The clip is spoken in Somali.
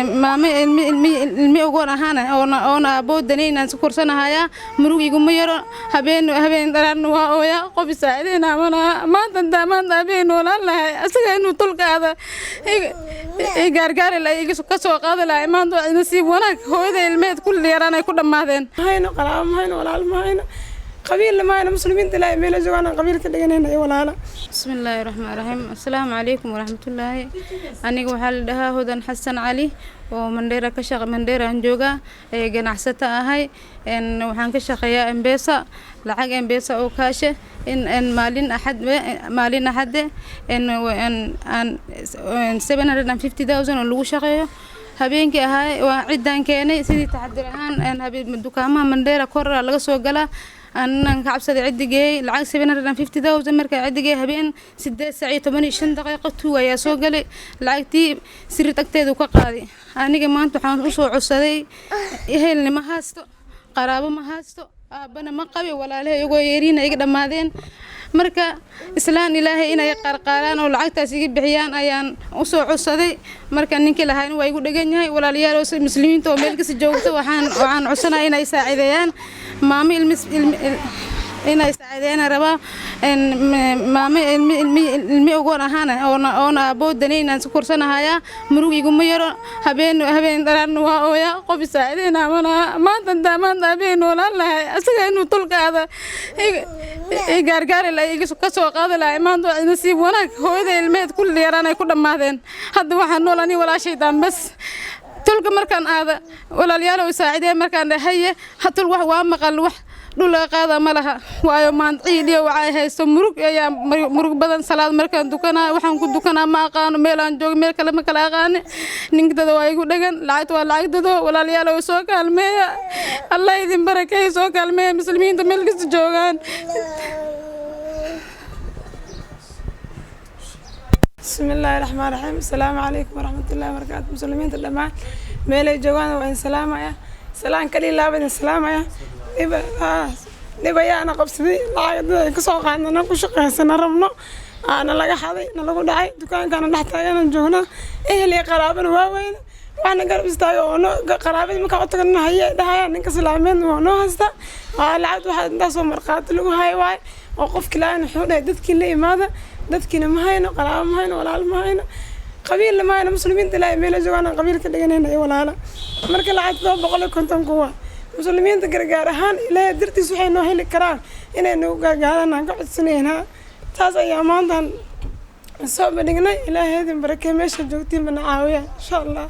maama ilmi ugoon ahaan oona aboodanayn aan kursanaaya murug iguma yaro habeen daraarna waa ooya qof saacideena maanta habeen noolaan lahay asaga inuu tulkaada gaargaari la iga ka soo qaadi lahay maanta nasiib wanaag hooyada ilmeed kulli yaraan ay ku dhamaadeen hayno qalaam hayno walaal mahayno qabiil ma ayna muslimiinta ilaahay meel joogaan qabiil ka dhiganayna ay walaala bismillaahir rahmaanir rahiim assalaamu calaykum waraxmatullaahi aniga waxa la dhahaa Hudan Xasan Cali oo Mandheera ka shaqeeya Mandheera aan jooga ee ganacsata ahay waxaan ka shaqeeyaa M-Pesa lacag M-Pesa oo kaashe in maalin axad in 750,000 oo lagu shaqeeyo habeenkii ahay waa ciidan keenay sidii taxadir ahaan habeen dukaamaha Mandheera kor laga soo galaa أنا كعبسة عدّي العكس 750,000 مركز عدّي هبين 6 ساعة 85 دقيقة تو يا سوقلي العكتي سرت أكتاد وكقاضي أنا كمان تحان أسوع عصدي هي اللي ما هاستو قرابة ما هاستو بنا ما قوي ولا له يقول يرينا يقدر ماذين مركا إسلام إلهي إنا يقرقاران والعكتة سيجي بحيان أيان أسوع عصدي مركا نك لهين ويقول دجنيه ولا ليال مسلمين تو ملك الجوته وعن عصنا إنا يساعدين مامي إنا يساعدين ربا إن مامي المي أقول أهانا أنا أبودني أن سكرسنا هيا مروق يقوم يرى هبين دران ويا قف يساعدين ما تندمان هبين ولا لا أصلا إنه طلق هذا gaargaari la iga ka soo qaadi lahay maanta nasiib wanaag hooyada ilmeed kulli yaraan ay ku dhamaadeen hadda waxaan noolani walaashaydan bas tulka markaan aada walaalyaal oo saacideen markaan dhahaye hatul wax waa maqal wax dhul qaada ma laha waayo maanta ciidiyo waxay haysto murug badan salaad markaan dukanaa waxaan ku dukanaa ma aqaano meel aan joogo meel kale ma kala aqaan ninkada waa igu dhagan lacagta waa lacagtado walaalyaal oo soo kaalmeeya Allah idin barakeeyo soo kaalmeeya muslimiinta meel kasta joogaan بسم الله الرحمن الرحيم السلام عليكم ورحمة الله وبركاته مسلمين تدمان ميلي جوان وين سلام يا سلام كلي لا بين السلام يا نبى أنا قبضي لا كسوق عندنا كشقة سنة رمنا أنا لقى حظي أنا لقوا دعي دكان كان نحتاج أنا جونا إيه اللي قرابنا وين وأنا قرب استايونه قرابي مكوتة إنه هي ده هي نكسلامين وإنه هستا العاد واحد ده صمر قاتل وهاي واي وقف كلان حوله دت كل ماذا dadkina ma hayno qaraabo ma hayno walaal ma hayno qabiil ma hayno muslimiinta ilaahay meel joogaan qabiil ka dhiganayna ay walaala marka lacagta 250 kuwa muslimiinta gargaar ahaan ilaahay dirtiis waxay noo heli karaan inay noo gaagaaraan ka codsanayna taas ayaa maanta soo badhignay ilaahay idin barakay meesha joogtiin bana caawiya insha Allah